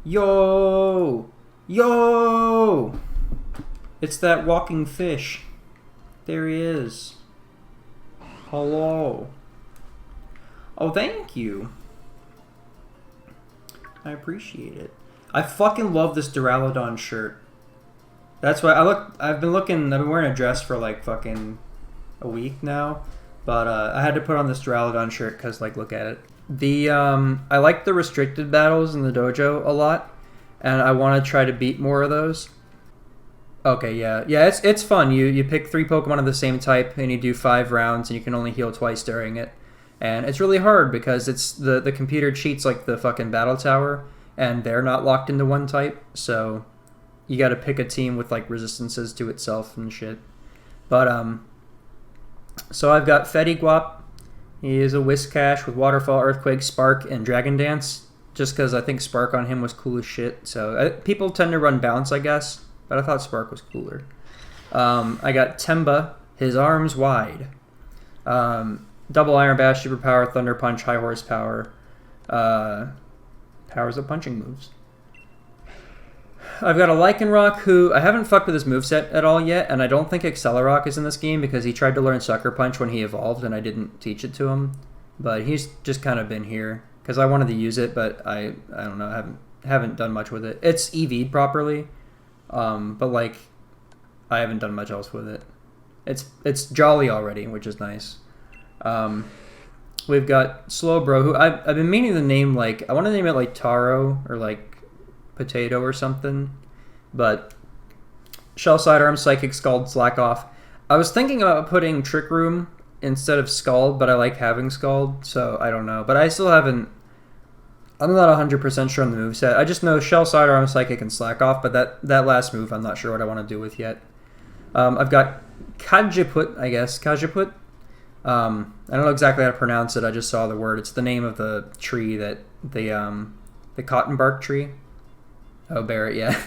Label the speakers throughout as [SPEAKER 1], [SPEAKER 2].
[SPEAKER 1] Yo! Yo! It's that walking fish. There he is. Hello. Oh, thank you. I appreciate it. I fucking love this Duraludon shirt. That's why I've been wearing a dress for like fucking a week now. But I had to put on this Duraludon shirt because, like, look at it. I like the restricted battles in the dojo a lot, and I want to try to beat more of those. Okay, yeah, it's fun. You pick 3 Pokemon of the same type, and you do 5 rounds, and you can only heal twice during it. And it's really hard because it's the computer cheats like the fucking battle tower, and they're not locked into one type, so you got to pick a team with like resistances to itself and shit. But so I've got Fetty He is a Whiscash with Waterfall, Earthquake, Spark, and Dragon Dance. Just because I think Spark on him was cool as shit. So people tend to run Bounce, I guess. But I thought Spark was cooler. I got Temba, his arms wide. Double Iron Bash, Superpower, Thunder Punch, High Horsepower. Powers of punching moves. I've got a Lycanroc who I haven't fucked with his moveset at all yet, and I don't think Accelerock is in this game because he tried to learn Sucker Punch when he evolved and I didn't teach it to him. But he's just kind of been here because I wanted to use it, but I don't know, I haven't done much with it. It's EV'd properly, but like I haven't done much else with it. It's jolly already, which is nice. We've got Slowbro, who I've been meaning to name, like, I want to name it like Taro or like Potato or something, but Shell Sidearm, Psychic, Scald, Slack Off. I was thinking about putting Trick Room instead of Scald, but I like having Scald, so I don't know. But I still haven't, I'm not 100% sure on the moveset. I just know Shell Sidearm, Psychic, and Slack Off, but that last move I'm not sure what I want to do with yet. I've got Kajiput, I guess. Kajiput. I don't know exactly how to pronounce it, I just saw the word. It's the name of the tree that the cotton bark tree. Oh, Barrett, yeah.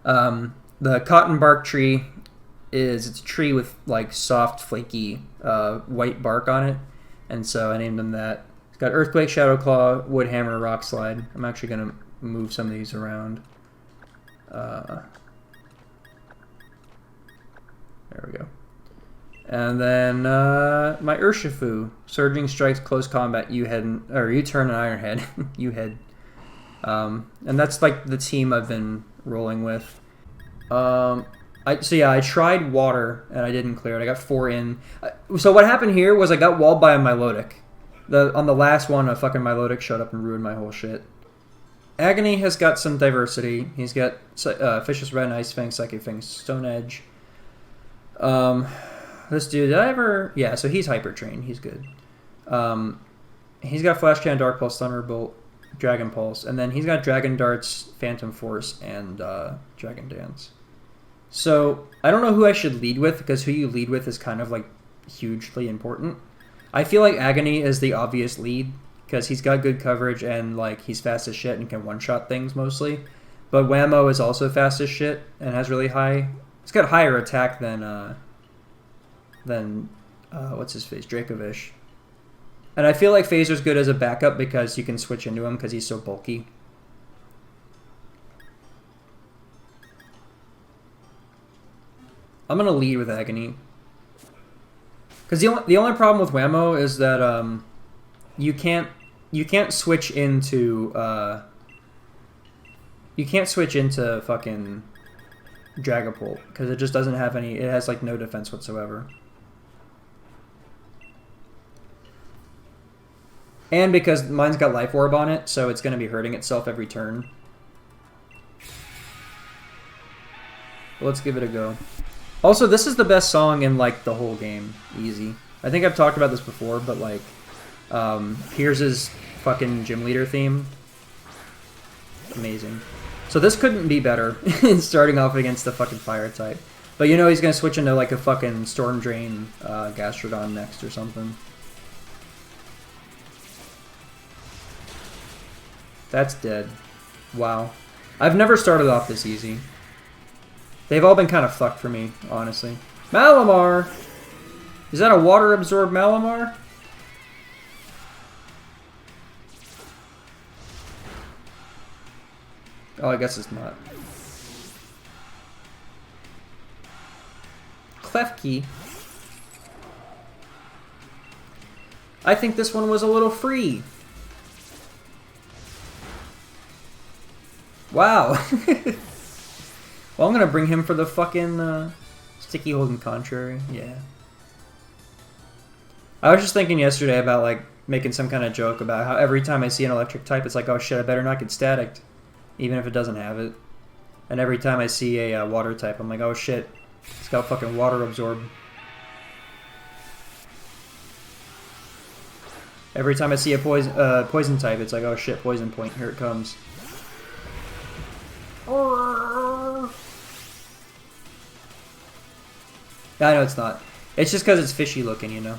[SPEAKER 1] The cotton bark tree it's a tree with like soft, flaky, white bark on it, and so I named him that. It's got Earthquake, Shadow Claw, Wood Hammer, Rock Slide. I'm actually gonna move some of these around. There we go. And then my Urshifu, Surging Strikes, Close Combat, U-Turn, and Iron Head, U-Head. And that's like the team I've been rolling with. I tried Water and I didn't clear it. I got 4 in. So what happened here was I got walled by a Milotic. On the last one, a fucking Milotic showed up and ruined my whole shit. Agony has got some diversity. He's got Vicious Red, Ice Fang, Psychic Fang, Stone Edge. This dude, did I ever... Yeah, so he's Hyper Trained. He's good. He's got Flash Cannon, Dark Pulse, Thunderbolt, Dragon Pulse, and then he's got Dragon Darts, Phantom Force, and Dragon Dance. So, I don't know who I should lead with, because who you lead with is kind of, like, hugely important. I feel like Agony is the obvious lead, because he's got good coverage, and, like, he's fast as shit and can one-shot things, mostly. But Whammo is also fast as shit, and has really high... He's got higher attack than what's-his-face, Dracovish. And I feel like Phaser's good as a backup because you can switch into him because he's so bulky. I'm going to lead with Agony. Because the only problem with Whammo is that you can't switch into fucking Dragapult because it just doesn't have any. It has like no defense whatsoever. And because mine's got Life Orb on it, so it's going to be hurting itself every turn. Let's give it a go. Also, this is the best song in, like, the whole game. Easy. I think I've talked about this before, but, like, Piers' fucking gym leader theme. Amazing. So this couldn't be better in starting off against the fucking fire type. But you know he's going to switch into, like, a fucking Storm Drain Gastrodon next or something. That's dead. Wow. I've never started off this easy. They've all been kind of fucked for me, honestly. Malamar! Is that a water-absorbed Malamar? Oh, I guess it's not. Klefki. I think this one was a little free. Wow. Well, I'm gonna bring him for the fucking sticky holding contrary. Yeah. I was just thinking yesterday about like making some kind of joke about how every time I see an electric type, it's like, oh shit, I better not get staticked, even if it doesn't have it. And every time I see a water type, I'm like, oh shit, it's got fucking water absorb. Every time I see a poison type, it's like, oh shit, poison point, here it comes. I know it's not. It's just because it's fishy looking, you know.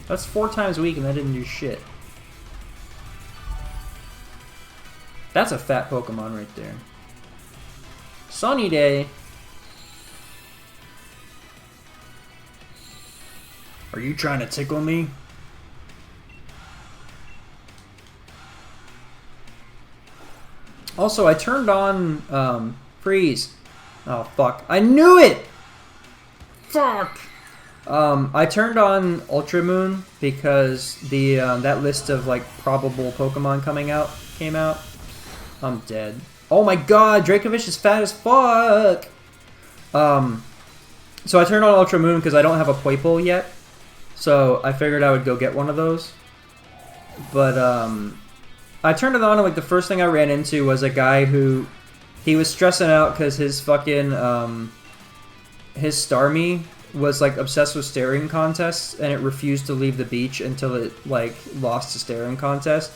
[SPEAKER 1] That's 4 times a week and that didn't do shit. That's a fat Pokemon right there. Sunny Day. Are you trying to tickle me? Also, I turned on freeze. Oh fuck! I knew it. Fuck. I turned on Ultra Moon because the that list of like probable Pokemon came out. I'm dead. Oh my god, Dracovish is fat as fuck. So I turned on Ultra Moon because I don't have a Poipole yet. So I figured I would go get one of those. But I turned it on and like the first thing I ran into was a guy who he was stressing out because his fucking his Starmie was like obsessed with staring contests and it refused to leave the beach until it like lost a staring contest.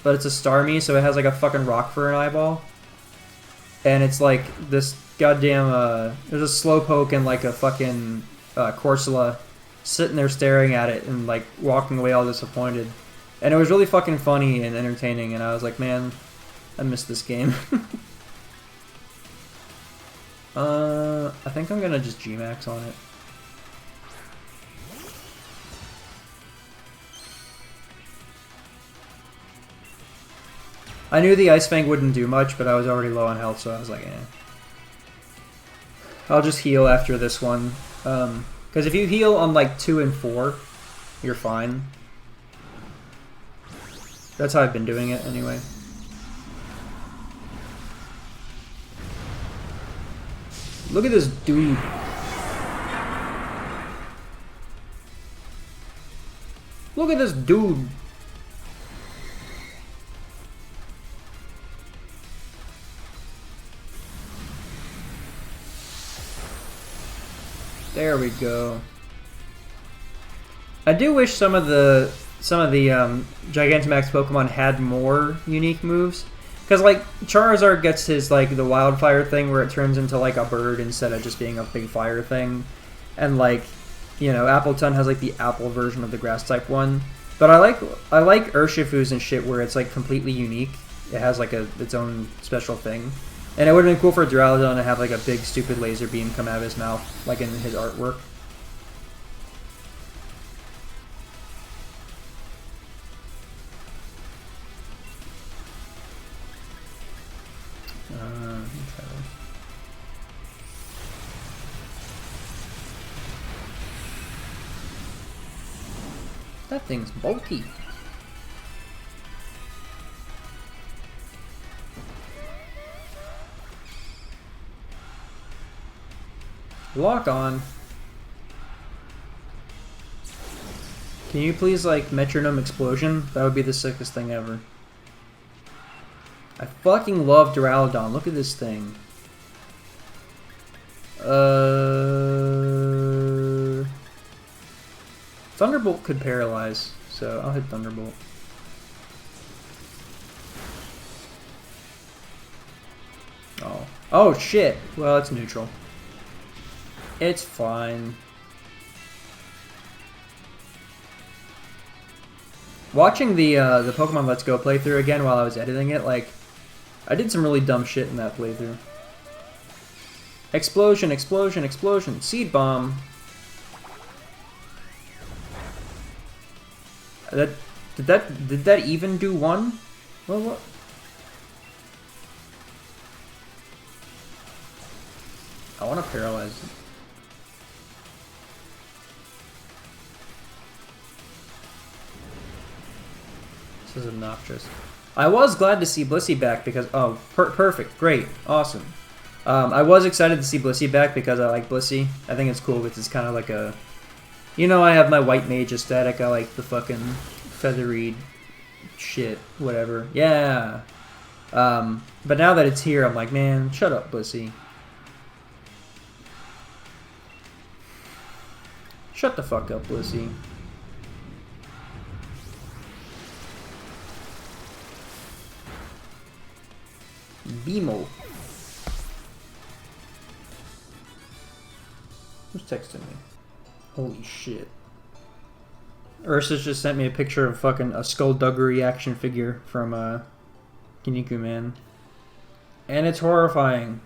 [SPEAKER 1] But it's a Starmie, so it has like a fucking rock for an eyeball. And it's like this goddamn there's a Slowpoke and like a fucking Corsola sitting there staring at it and like walking away all disappointed. And it was really fucking funny and entertaining and I was like, man, I missed this game. I think I'm gonna just G-Max on it. I knew the Ice Fang wouldn't do much, but I was already low on health, so I was like, eh. I'll just heal after this one. Because if you heal on like 2 and 4, you're fine. That's how I've been doing it anyway. Look at this dude. Look at this dude. There we go. I do wish some of the Gigantamax Pokemon had more unique moves. Because, like, Charizard gets his, like, the wildfire thing where it turns into, like, a bird instead of just being a big fire thing. And, like, you know, Appletun has, like, the apple version of the grass-type one. But I like Urshifu's and shit where it's, like, completely unique. It has, like, its own special thing. And it would have been cool for Duraludon to have, like, a big, stupid laser beam come out of his mouth, like in his artwork. That thing's bulky. Lock on. Can you please, like, metronome explosion? That would be the sickest thing ever. I fucking love Duraludon. Look at this thing. Thunderbolt could paralyze, so I'll hit Thunderbolt. Oh. Oh, shit. Well, it's neutral. It's fine. Watching the Pokemon Let's Go playthrough again while I was editing it, like, I did some really dumb shit in that playthrough. Explosion, explosion, explosion. Seed Bomb. Did that even do one? Well, what? I want to paralyze it. This is obnoxious. I was glad to see Blissey back because... Oh, perfect. Great. Awesome. I was excited to see Blissey back because I like Blissey. I think it's cool because it's kind of like a... You know, I have my white mage aesthetic. I like the fucking feathery shit. Whatever. Yeah. But now that it's here, I'm like, man, shut up, Blissey. Shut the fuck up, Blissey. Beemo. Who's texting me? Holy shit. Ursa's just sent me a picture of fucking a skullduggery action figure from Kiniku Man. And it's horrifying.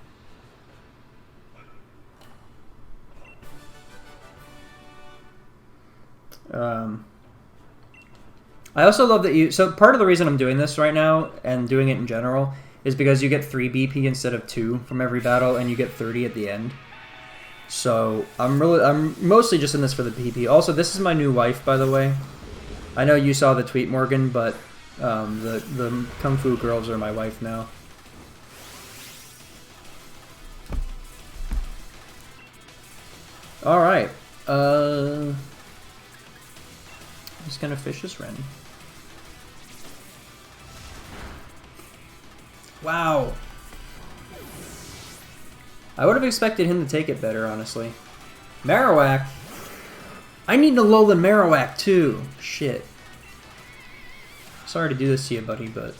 [SPEAKER 1] I also love that you... So part of the reason I'm doing this right now, and doing it in general, is because you get 3 BP instead of 2 from every battle, and you get 30 at the end. So I'm mostly just in this for the PP. Also, this is my new wife, by the way. I know you saw the tweet, Morgan, but the Kung Fu girls are my wife now. All right. I'm just gonna fish this Ren. Wow. I would have expected him to take it better, honestly. Marowak. I need to lull in Marowak too. Shit. Sorry to do this to you, buddy, but...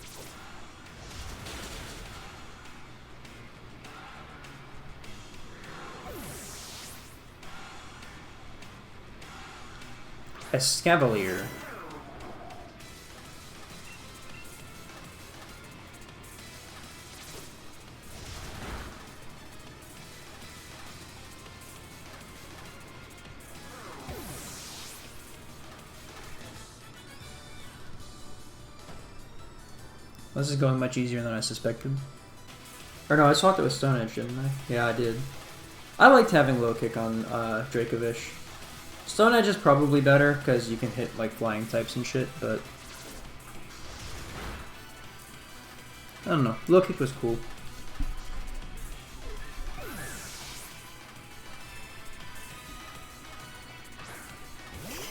[SPEAKER 1] Escavalier. This is going much easier than I suspected. Or no, I swapped it with Stone Edge, didn't I? Yeah, I did. I liked having low kick on Dracovish. Stone Edge is probably better because you can hit like flying types and shit, but I don't know. Low kick was cool.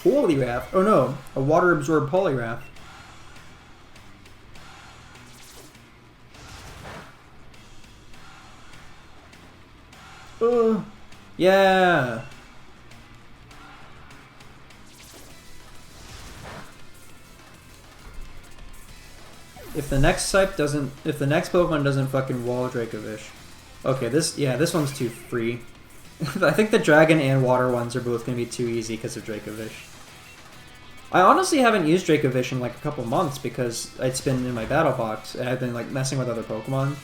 [SPEAKER 1] Poliwrath? Oh no, a water absorbed Poliwrath. Yeah. If the next Pokemon doesn't fucking wall Dracovish. Okay, this one's too free. I think the dragon and water ones are both gonna be too easy because of Dracovish. I honestly haven't used Dracovish in like a couple months because it's been in my battle box and I've been like messing with other Pokemon.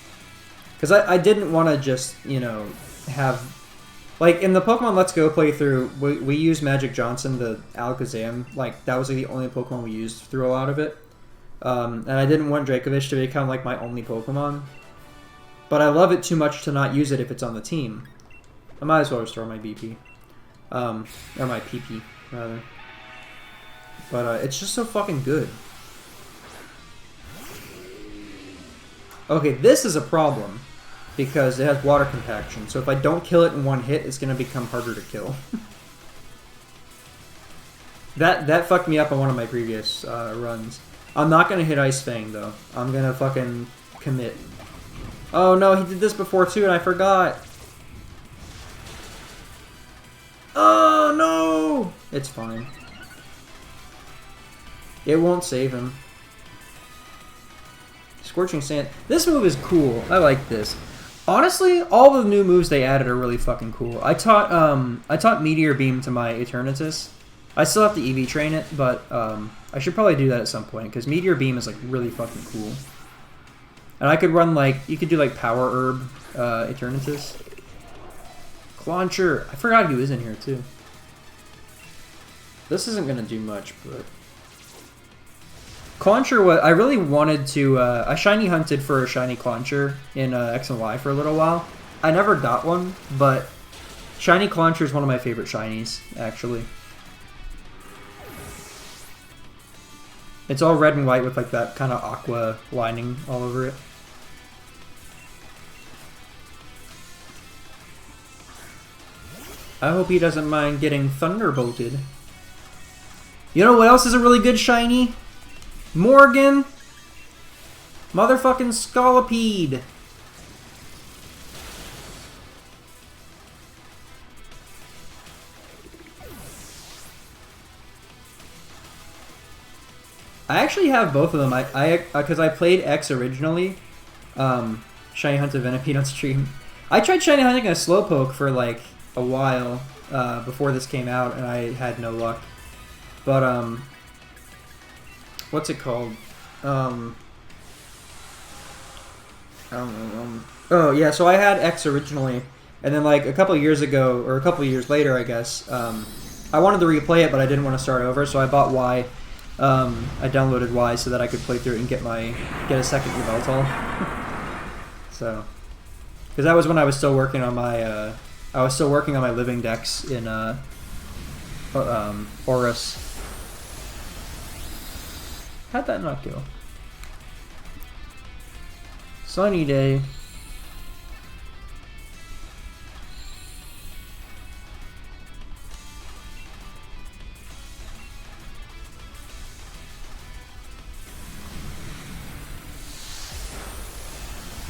[SPEAKER 1] Because I didn't want to just, you know, have... Like, in the Pokemon Let's Go playthrough, we used Magic Johnson, the Alakazam. Like, that was like, the only Pokemon we used through a lot of it. And I didn't want Dracovish to become, like, my only Pokemon. But I love it too much to not use it if it's on the team. I might as well restore my BP. Or my PP, rather. But it's just so fucking good. Okay, this is a problem. Because it has water compaction. So if I don't kill it in one hit, it's going to become harder to kill. That fucked me up on one of my previous runs. I'm not going to hit Ice Fang, though. I'm going to fucking commit. Oh no, he did this before too, and I forgot. Oh no! It's fine. It won't save him. Scorching Sand. This move is cool. I like this. Honestly, all the new moves they added are really fucking cool. I taught Meteor Beam to my Eternatus. I still have to EV train it, but I should probably do that at some point because Meteor Beam is like really fucking cool. And I could run like you could do like Power Herb Eternatus. Clauncher. I forgot he was in here too. This isn't gonna do much, but Clauncher, what I really wanted to, I shiny hunted for a shiny Clauncher in X and Y for a little while. I never got one, but shiny Clauncher is one of my favorite shinies, actually. It's all red and white with like that kind of aqua lining all over it. I hope he doesn't mind getting thunderbolted. You know what else is a really good shiny? Morgan! Motherfucking Scolipede! I actually have both of them. Because I played X originally. Shiny Hunter Venipede on stream. I tried shiny hunting a Slowpoke for like a while before this came out, and I had no luck. But what's it called? I don't know. Oh yeah, so I had X originally, and then like a couple years ago, or a couple years later, I guess. I wanted to replay it, but I didn't want to start over, so I bought Y. I downloaded Y so that I could play through it and get a second Yveltal. So, because that was when I was still working on my living decks in Horus. How'd that not go? Sunny day.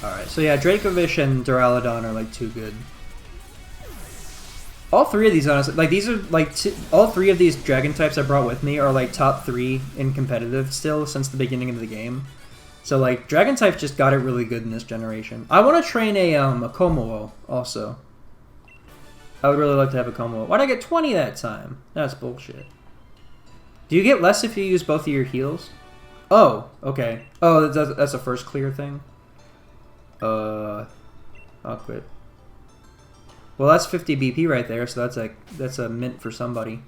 [SPEAKER 1] Alright, so yeah, Dracovish and Duraludon are like too good. All three of these, honestly, like these are like all three of these dragon types I brought with me are like top 3 in competitive still since the beginning of the game. So like dragon types just got it really good in this generation. I want to train a Komodo also. I would really like to have a Komodo. Why'd I get 20 that time? That's bullshit. Do you get less if you use both of your heals? Oh, okay. Oh, that's a first clear thing. I'll quit. Well, that's 50 BP right there, so that's a mint for somebody.